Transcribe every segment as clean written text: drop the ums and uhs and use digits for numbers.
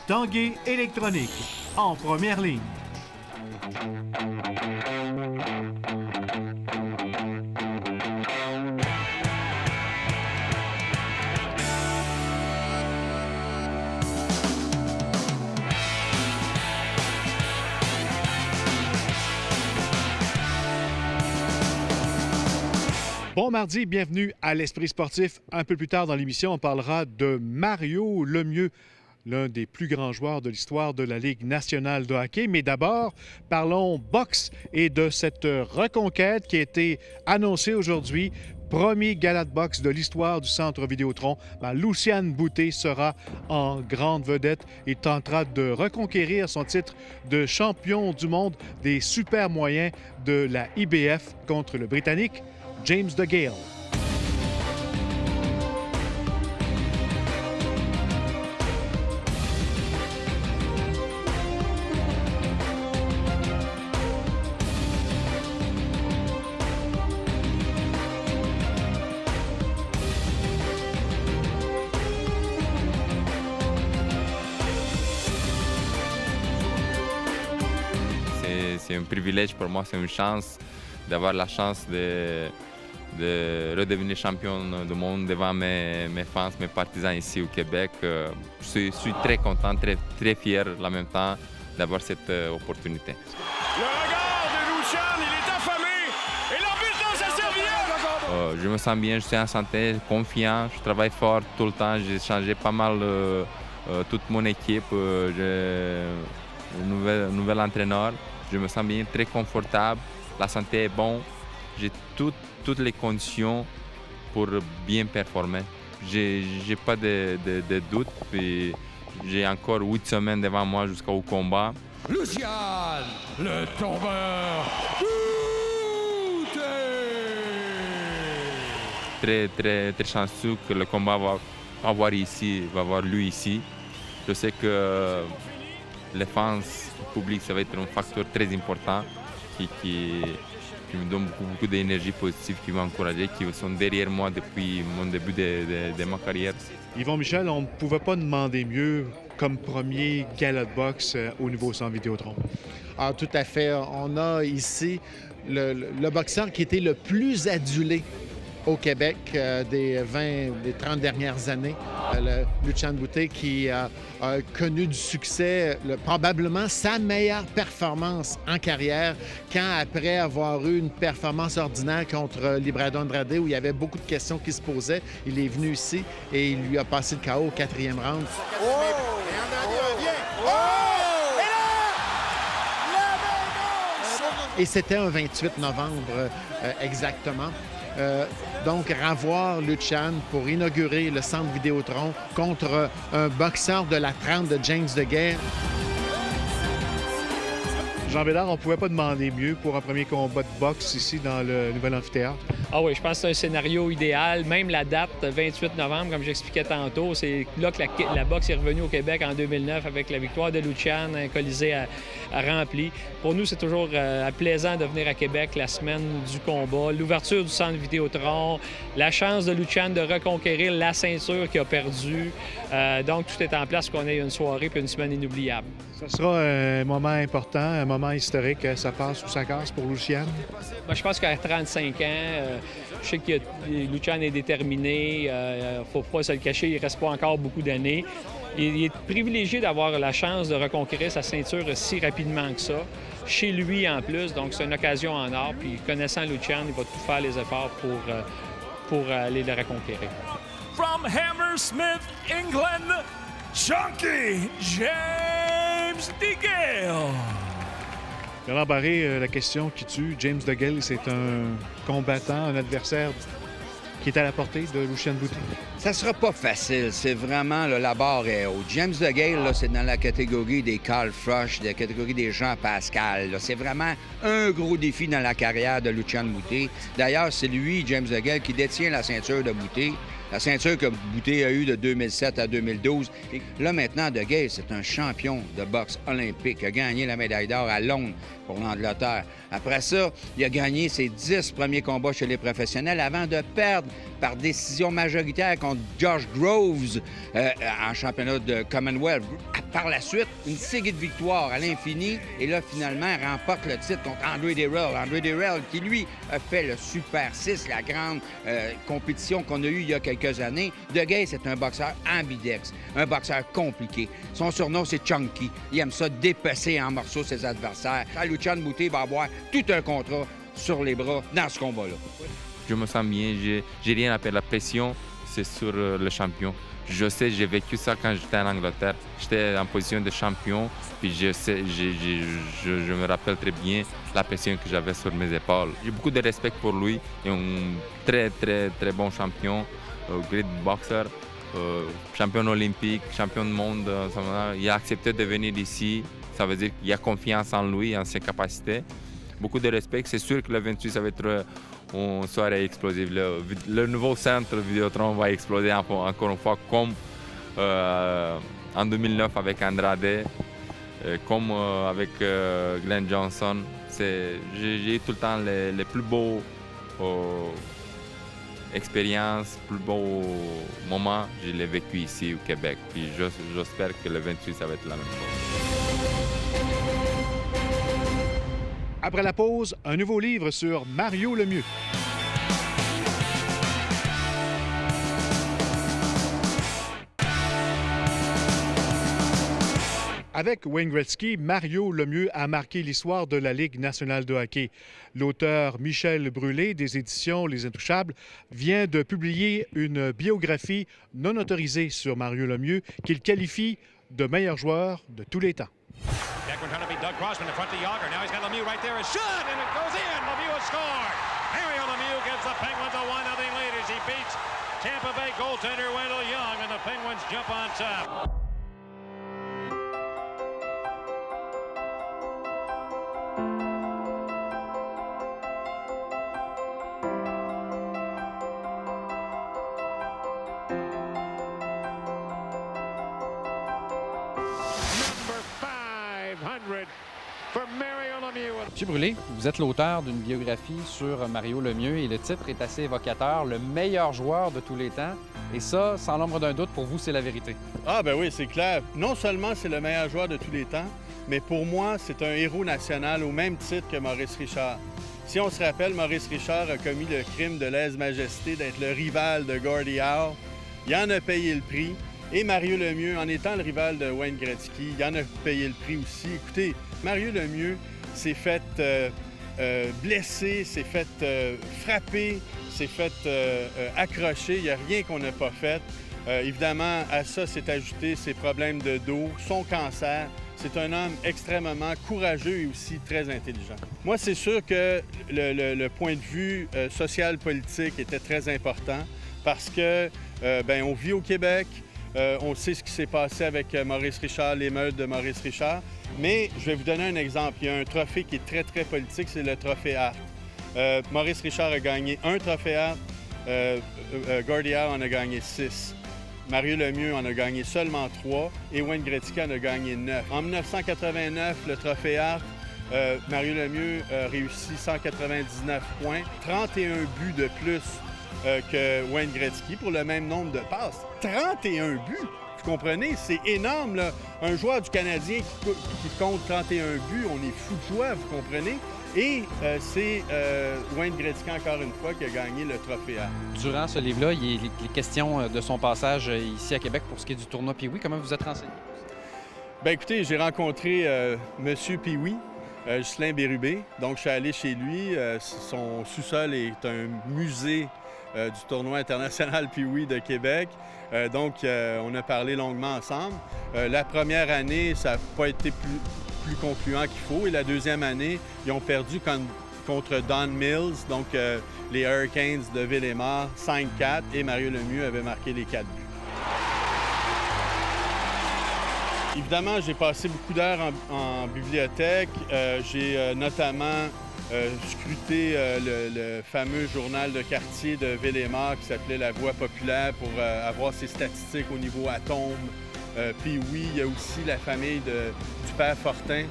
Tanguay électronique, en première ligne. Bon mardi, bienvenue à l'Esprit sportif. Un peu plus tard dans l'émission, on parlera de Mario Lemieux, l'un des plus grands joueurs de l'histoire de la Ligue nationale de hockey. Mais d'abord, parlons boxe et de cette reconquête qui a été annoncée aujourd'hui. Premier gala de boxe de l'histoire du Centre Vidéotron. Lucian Boutet sera en grande vedette et tentera de reconquérir son titre de champion du monde des super moyens de la IBF contre le Britannique James DeGale. C'est un privilège pour moi, c'est une chance d'avoir la chance de redevenir champion du monde devant mes fans, mes partisans ici au Québec. Je suis très content, très fier en même temps d'avoir cette opportunité. Le regard de Lucian, il est affamé et l'arbitre dans sa serviette! Je me sens bien, je suis en santé, confiant, je travaille fort tout le temps, j'ai changé pas mal toute mon équipe, j'ai un nouvel entraîneur, je me sens bien, très confortable, la santé est bonne, j'ai toutes les conditions pour bien performer. J'ai pas de doute, puis j'ai encore 8 semaines devant moi jusqu'au combat. Lucian, le tombeur! Très chanceux que le combat va avoir lieu ici. Je sais que les fans, le public, ça va être un facteur très important qui me donne beaucoup d'énergie positive, qui m'encouragent, qui sont derrière moi depuis mon début de ma carrière. Yvon Michel, on ne pouvait pas demander mieux comme premier gala de boxe au nouveau Centre Vidéotron. Ah, tout à fait. On a ici le boxeur qui était le plus adulé au Québec des 30 dernières années, le Lucian Boutet, qui a connu du succès, probablement sa meilleure performance en carrière, quand après avoir eu une performance ordinaire contre Librado Andrade, où il y avait beaucoup de questions qui se posaient, il est venu ici et il lui a passé le KO au 4e round. Oh! Et Andrade revient! Oh! Et là! La main Et c'était un 28 novembre exactement. Donc, revoir Lucian pour inaugurer le Centre Vidéotron contre un boxeur de la trempe de James DeGale. Jean Bédard, on ne pouvait pas demander mieux pour un premier combat de boxe ici dans le nouvel amphithéâtre. Ah oui, je pense que c'est un scénario idéal. Même la date, 28 novembre, comme j'expliquais tantôt, c'est là que la boxe est revenue au Québec en 2009 avec la victoire de Lucian, un Colisée rempli. Pour nous, c'est toujours plaisant de venir à Québec la semaine du combat, l'ouverture du Centre Vidéotron, la chance de Lucian de reconquérir la ceinture qu'il a perdue. Donc, tout est en place pour qu'on ait une soirée et une semaine inoubliable. Ça sera un moment important, un moment historique. Ça passe ou ça casse pour Lucian? Moi, je pense qu'à 35 ans, je sais que Lucian est déterminé. Il ne faut pas se le cacher, il ne reste pas encore beaucoup d'années. Il est privilégié d'avoir la chance de reconquérir sa ceinture si rapidement que ça, chez lui en plus. Donc, c'est une occasion en or. Puis, connaissant Lucian, il va tout faire les efforts pour aller le reconquérir. From Hammersmith, England, Chunky James DeGale. Bernard Barré, la question qui tue, James DeGale, c'est un combattant, un adversaire qui est à la portée de Lucian Boutet? Ça sera pas facile. C'est vraiment, là, la barre est haute. James DeGale, là, c'est dans la catégorie des Carl Froch, de la catégorie des Jean Pascal. Là. C'est vraiment un gros défi dans la carrière de Lucian Boutet. D'ailleurs, c'est lui, James DeGale, qui détient la ceinture de Boutet. La ceinture que Boutet a eue de 2007 à 2012. Et là, maintenant, DeGale, c'est un champion de boxe olympique. Il a gagné la médaille d'or à Londres pour l'Angleterre. Après ça, il a gagné ses 10 premiers combats chez les professionnels avant de perdre par décision majoritaire contre Josh Groves en championnat de Commonwealth. Par la suite, une série de victoires à l'infini. Et là, finalement, remporte le titre contre Andre Dirrell. Andre Dirrell qui, lui, a fait le Super 6, la grande compétition qu'on a eue il y a quelques années. De Gay, c'est un boxeur ambidex, un boxeur compliqué. Son surnom, c'est Chunky. Il aime ça dépecer en morceaux ses adversaires. Lucian Bute va avoir tout un contrat sur les bras dans ce combat-là. Je me sens bien, j'ai rien à perdre. La pression, c'est sur le champion. Je sais, j'ai vécu ça quand j'étais en Angleterre. J'étais en position de champion, puis je me rappelle très bien la pression que j'avais sur mes épaules. J'ai beaucoup de respect pour lui. Il est un très, très, très bon champion, great boxer, champion olympique, champion du monde. Il a accepté de venir ici. Ça veut dire qu'il y a confiance en lui, en ses capacités. Beaucoup de respect. C'est sûr que le 28, ça va être une soirée explosive. Le nouveau centre Vidéotron va exploser encore une fois, comme en 2009 avec Andrade, comme avec Glenn Johnson. J'ai eu tout le temps les plus beaux expériences, plus beaux moments. Je l'ai vécu ici au Québec. Puis j'espère que le 28, ça va être la même chose. Après la pause, un nouveau livre sur Mario Lemieux. Avec Wayne Gretzky, Mario Lemieux a marqué l'histoire de la Ligue nationale de hockey. L'auteur Michel Brûlé des éditions Les Intouchables vient de publier une biographie non autorisée sur Mario Lemieux qu'il qualifie de meilleur joueur de tous les temps. Back one trying to beat Doug Crossman in front of Yager. Now he's got Lemieux right there. A shot, and it goes in. Lemieux has scored. Mario Lemieux gives the Penguins a 1-0 lead as he beats Tampa Bay goaltender Wendell Young, and the Penguins jump on top. Monsieur Brûlé, vous êtes l'auteur d'une biographie sur Mario Lemieux et le titre est assez évocateur, le meilleur joueur de tous les temps. Et ça, sans l'ombre d'un doute, pour vous, c'est la vérité. Ah ben oui, c'est clair. Non seulement c'est le meilleur joueur de tous les temps, mais pour moi, c'est un héros national au même titre que Maurice Richard. Si on se rappelle, Maurice Richard a commis le crime de lèse-majesté d'être le rival de Gordie Howe. Il en a payé le prix. Et Mario Lemieux, en étant le rival de Wayne Gretzky, il en a payé le prix aussi. Écoutez, Mario Lemieux s'est fait blesser, s'est fait frapper, s'est fait accrocher. Il n'y a rien qu'on n'a pas fait. Évidemment, à ça s'est ajouté ses problèmes de dos, son cancer. C'est un homme extrêmement courageux et aussi très intelligent. Moi, c'est sûr que le point de vue social-politique était très important parce que, on vit au Québec. On sait ce qui s'est passé avec Maurice Richard, l'émeute de Maurice Richard. Mais je vais vous donner un exemple. Il y a un trophée qui est très, très politique, c'est le trophée Hart. Maurice Richard a gagné un trophée Hart. Gordie Howe en a gagné 6. Mario Lemieux en a gagné seulement 3. Et Wayne Gretzky en a gagné 9. En 1989, le trophée Hart, Mario Lemieux a réussi 199 points, 31 buts de plus que Wayne Gretzky pour le même nombre de passes. 31 buts! Vous comprenez? C'est énorme, là. Un joueur du Canadien qui compte 31 buts, on est fou de joie, vous comprenez? Et c'est Wayne Gretzky, encore une fois, qui a gagné le trophée Hart. Durant ce livre-là, il y a les questions de son passage ici à Québec pour ce qui est du tournoi Pee-Wee. Comment vous êtes renseigné? Bien, écoutez, j'ai rencontré M. Pee-Wee, Ghislain Bérubé. Donc, je suis allé chez lui. Son sous-sol est un musée du tournoi international Pee-Wee de Québec. Donc, on a parlé longuement ensemble. La première année, ça n'a pas été plus concluant qu'il faut. Et la deuxième année, ils ont perdu contre Don Mills, donc les Hurricanes de Ville-et-Mort, 5-4. Et Mario Lemieux avait marqué les 4 buts. Évidemment, j'ai passé beaucoup d'heures en bibliothèque. J'ai notamment scruté le fameux journal de quartier de Ville-et-Mort qui s'appelait La Voix populaire pour avoir ses statistiques au niveau atome. Puis oui, il y a aussi la famille du père Fortin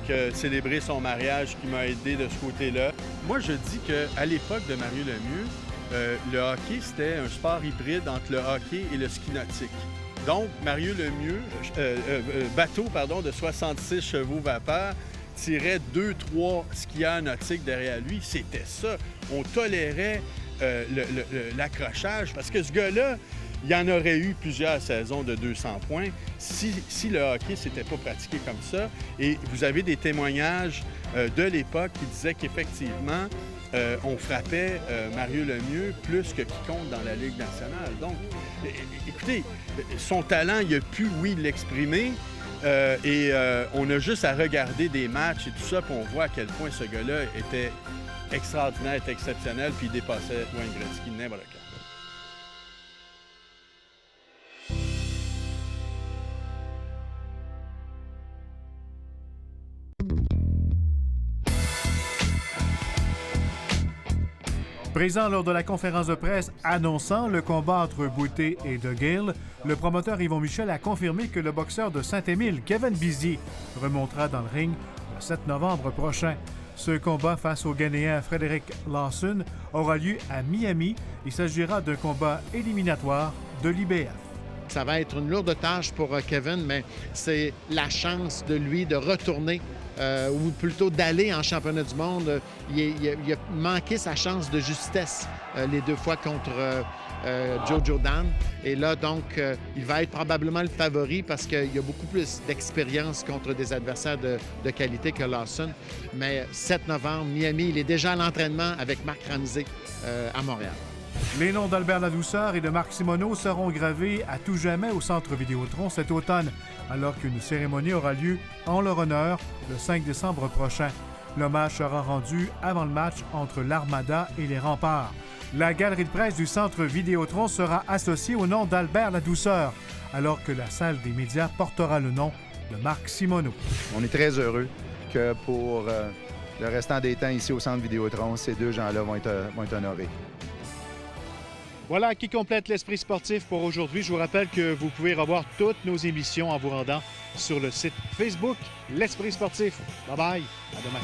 qui a célébré son mariage qui m'a aidé de ce côté-là. Moi, je dis qu'à l'époque de Mario Lemieux, le hockey, c'était un sport hybride entre le hockey et le ski nautique. Donc, Mario Lemieux, bateau de 66 chevaux vapeur, tirait 2-3 skieurs nautiques derrière lui. C'était ça. On tolérait l'accrochage parce que ce gars-là, il y en aurait eu plusieurs saisons de 200 points si le hockey ne s'était pas pratiqué comme ça. Et vous avez des témoignages de l'époque qui disaient qu'effectivement, on frappait Mario Lemieux plus que quiconque dans la Ligue nationale. Donc, écoutez, son talent, il a pu, oui, l'exprimer. On a juste à regarder des matchs et tout ça, puis on voit à quel point ce gars-là était extraordinaire, était exceptionnel, puis il dépassait Wayne Gretzky n'importe quand. Présent lors de la conférence de presse annonçant le combat entre Boutet et DeGale, le promoteur Yvon Michel a confirmé que le boxeur de Saint-Émile, Kevin Bizier, remontera dans le ring le 7 novembre prochain. Ce combat face au Ghanéen Frédéric Lawson aura lieu à Miami. Il s'agira d'un combat éliminatoire de l'IBF. Ça va être une lourde tâche pour Kevin, mais c'est la chance de lui de retourner ou plutôt d'aller en championnat du monde. Il a manqué sa chance de justesse les 2 fois contre Joe Jordan. Et là, donc, il va être probablement le favori parce qu'il y a beaucoup plus d'expérience contre des adversaires de qualité que Lawson. Mais 7 novembre, Miami, il est déjà à l'entraînement avec Marc Ramsey à Montréal. Les noms d'Albert Ladouceur et de Marc Simoneau seront gravés à tout jamais au Centre Vidéotron cet automne, alors qu'une cérémonie aura lieu en leur honneur le 5 décembre prochain. L'hommage sera rendu avant le match entre l'Armada et les Remparts. La galerie de presse du Centre Vidéotron sera associée au nom d'Albert Ladouceur, alors que la salle des médias portera le nom de Marc Simoneau. On est très heureux que pour le restant des temps ici au Centre Vidéotron, ces 2 gens-là vont être honorés. Voilà qui complète l'Esprit sportif pour aujourd'hui. Je vous rappelle que vous pouvez revoir toutes nos émissions en vous rendant sur le site Facebook L'Esprit sportif. Bye bye, à demain.